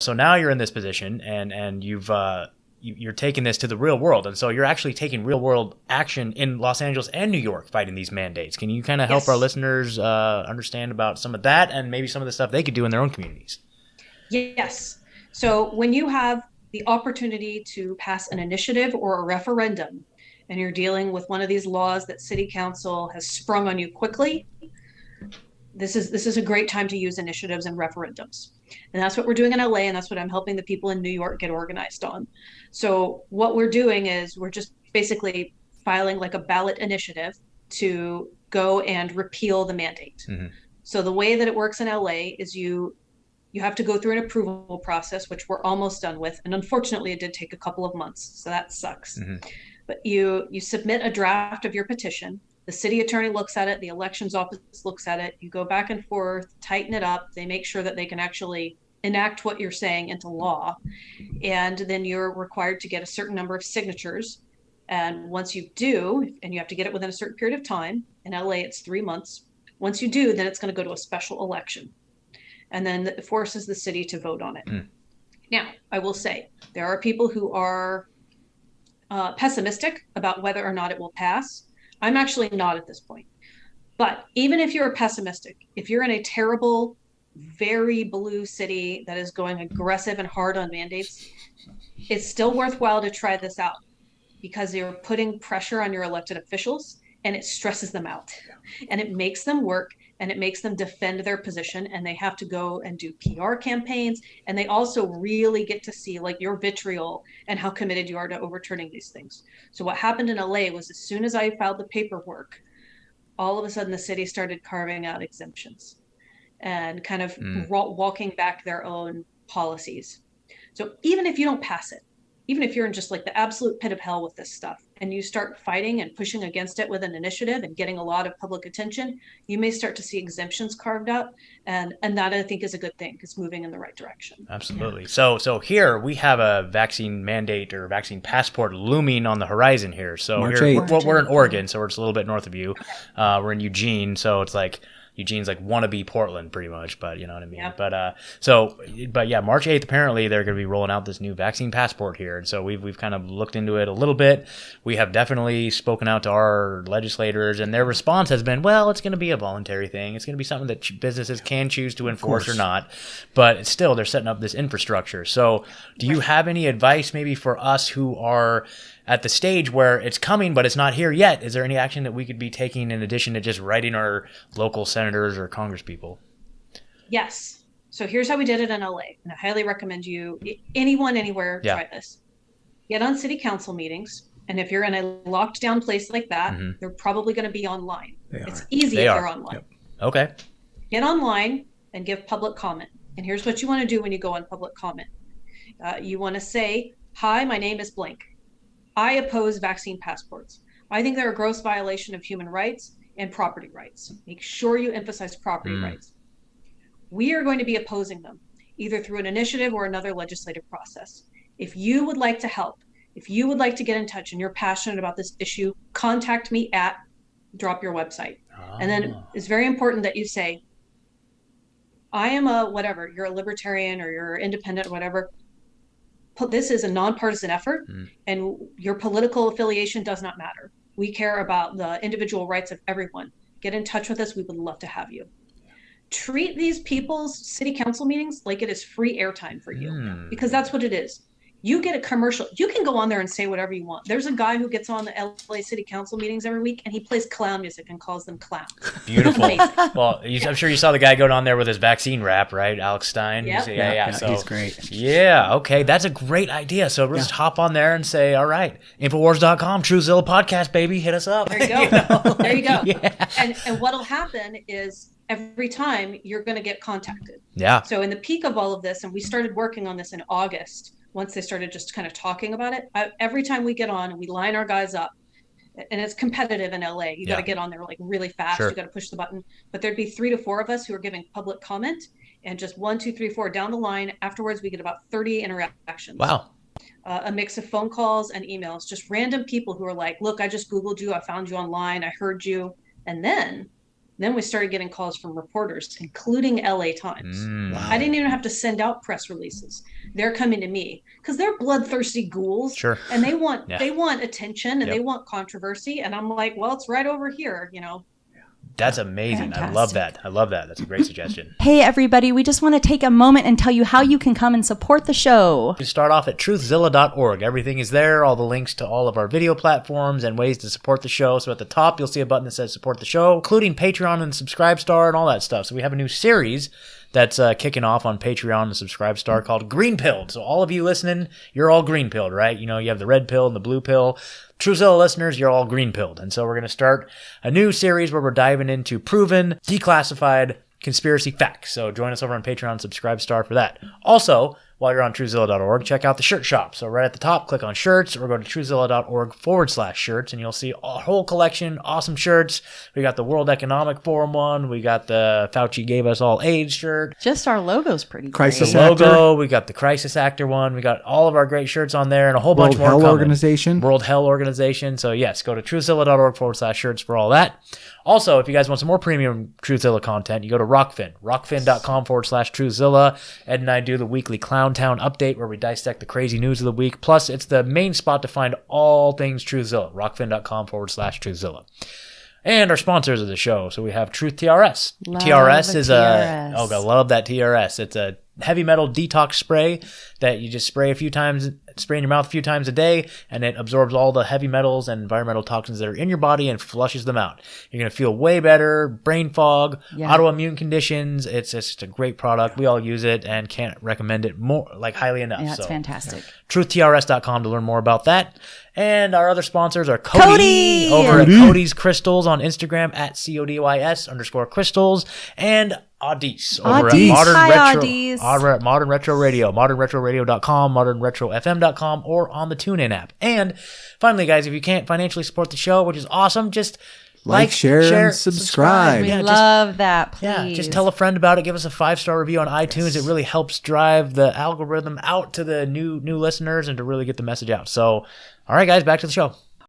so now you're in this position, and you're taking this to the real world, and so you're actually taking real world action in Los Angeles and New York fighting these mandates. Can you kind of help our listeners understand about some of that and maybe some of the stuff they could do in their own communities? Yes. So when you have the opportunity to pass an initiative or a referendum, and you're dealing with one of these laws that city council has sprung on you quickly, this is a great time to use initiatives and referendums. And that's what we're doing in LA, and that's what I'm helping the people in New York get organized on. So what we're doing is we're just basically filing like a ballot initiative to go and repeal the mandate. Mm-hmm. So the way that it works in LA is you have to go through an approval process, which we're almost done with. And unfortunately, it did take a couple of months, so that sucks. Mm-hmm. But you submit a draft of your petition. The city attorney looks at it. The elections office looks at it. You go back and forth, tighten it up. They make sure that they can actually enact what you're saying into law. And then you're required to get a certain number of signatures. And once you do, and you have to get it within a certain period of time, in LA, it's 3 months. Once you do, then it's going to go to a special election. And then it forces the city to vote on it. Mm. Now, I will say, there are people who are pessimistic about whether or not it will pass. I'm actually not at this point. But even if you're pessimistic, if you're in a terrible, very blue city that is going aggressive and hard on mandates, it's still worthwhile to try this out because you're putting pressure on your elected officials and it stresses them out and it makes them work and it makes them defend their position, and they have to go and do PR campaigns, and they also really get to see like your vitriol and how committed you are to overturning these things. So what happened in LA was as soon as I filed the paperwork, all of a sudden the city started carving out exemptions and kind of walking back their own policies. So even if you don't pass it, even if you're in just like the absolute pit of hell with this stuff and you start fighting and pushing against it with an initiative and getting a lot of public attention, you may start to see exemptions carved out. And that I think is a good thing. It's moving in the right direction. Absolutely. Yeah. So here we have a vaccine mandate or vaccine passport looming on the horizon here. So we're in Oregon, so we're just a little bit north of you. Okay. We're in Eugene, so it's like Eugene's like wannabe Portland pretty much, but you know what I mean? Yep. But yeah, March 8th, apparently they're going to be rolling out this new vaccine passport here. And so we've kind of looked into it a little bit. We have definitely spoken out to our legislators, and their response has been, well, it's going to be a voluntary thing. It's going to be something that businesses can choose to enforce or not, but still they're setting up this infrastructure. So do you have any advice maybe for us who are at the stage where it's coming, but it's not here yet? Is there any action that we could be taking in addition to just writing our local senators or congresspeople? Yes. So here's how we did it in LA. And I highly recommend anyone, anywhere, try this. Get on city council meetings. And if you're in a locked down place like that, they're probably going to be online. It's easy if you're online. Yep. Okay. Get online and give public comment. And here's what you want to do when you go on public comment. You want to say, hi, my name is blank. I oppose vaccine passports. I think they're a gross violation of human rights and property rights. Make sure you emphasize property rights. We are going to be opposing them, either through an initiative or another legislative process. If you would like to help, if you would like to get in touch and you're passionate about this issue, contact me at drop your website. And then it's very important that you say, I am a whatever, you're a libertarian or you're independent or whatever. This is a nonpartisan effort, and your political affiliation does not matter. We care about the individual rights of everyone. Get in touch with us. We would love to have you. Treat these people's city council meetings like it is free airtime for you, because that's what it is. You get a commercial. You can go on there and say whatever you want. There's a guy who gets on the LA City Council meetings every week, and he plays clown music and calls them clowns. Beautiful. Well, I'm sure you saw the guy go down there with his vaccine rap, right? Alex Stein. Yep. Yeah. So he's great. Yeah. Okay. That's a great idea. So we'll just hop on there and say, all right, Infowars.com, Truezilla podcast, baby, hit us up. There you go. There you go. Yeah. And what'll happen is every time you're going to get contacted. Yeah. So in the peak of all of this, and we started working on this in August, once they started just kind of talking about it, every time we get on and we line our guys up, and it's competitive in LA, you got to get on there like really fast. Sure. You got to push the button, but there'd be 3 to 4 of us who are giving public comment, and just 1, 2, 3, 4 down the line. Afterwards, we get about 30 interactions. Wow. A mix of phone calls and emails, just random people who are like, look, I just Googled you. I found you online. I heard you. And then Then we started getting calls from reporters, including LA Times. Wow. I didn't even have to send out press releases. They're coming to me because they're bloodthirsty ghouls. Sure. And they want attention and they want controversy. And I'm like, well, it's right over here, That's amazing. Fantastic. I love that. That's a great suggestion. Hey, everybody. We just want to take a moment and tell you how you can come and support the show. You start off at truthzilla.org. Everything is there. All the links to all of our video platforms and ways to support the show. So at the top, you'll see a button that says support the show, including Patreon and Subscribestar and all that stuff. So we have a new series that's kicking off on Patreon and Subscribestar called Green Pilled. So all of you listening, you're all green pilled, right? You have the red pill and the blue pill. Truezilla listeners, you're all green pilled. And so we're going to start a new series where we're diving into proven, declassified conspiracy facts. So join us over on Patreon and Subscribestar for that. Also, while you're on truezilla.org, check out the shirt shop. So right at the top, click on shirts or go to truezilla.org/shirts and you'll see a whole collection, awesome shirts. We got the World Economic Forum one. We got the Fauci Gave Us All AIDS shirt. Just our logo's pretty Crisis great. Actor. Logo. We got the Crisis Actor one. We got all of our great shirts on there and a whole bunch more coming. World Hell Organization. So yes, go to truezilla.org/shirts for all that. Also, if you guys want some more premium Truezilla content, you go to Rockfin. Rockfin.com/Truezilla. Ed and I do the weekly Clown Town update where we dissect the crazy news of the week. Plus, it's the main spot to find all things Truezilla. Rockfin.com/Truezilla. And our sponsors of the show. So we have Truth TRS. TRS is I love that TRS. It's a heavy metal detox spray that you just spray in your mouth a few times a day, and it absorbs all the heavy metals and environmental toxins that are in your body and flushes them out. You're going to feel way better, brain fog, autoimmune conditions. It's just a great product. We all use it and can't recommend it more, highly enough. Yeah, it's fantastic. TruthTRS.com to learn more about that. And our other sponsors are Cody over at Cody's Crystals on Instagram at CODYS_crystals and Audis over at Modern Retro Radio, modernretroradio.com, modernretrofm.com, or on the TuneIn app. And finally, guys, if you can't financially support the show, which is awesome, just share, and subscribe. We love that, please. Yeah, just tell a friend about it. Give us a 5-star review on iTunes. It really helps drive the algorithm out to the new listeners and to really get the message out. So, all right, guys, back to the show.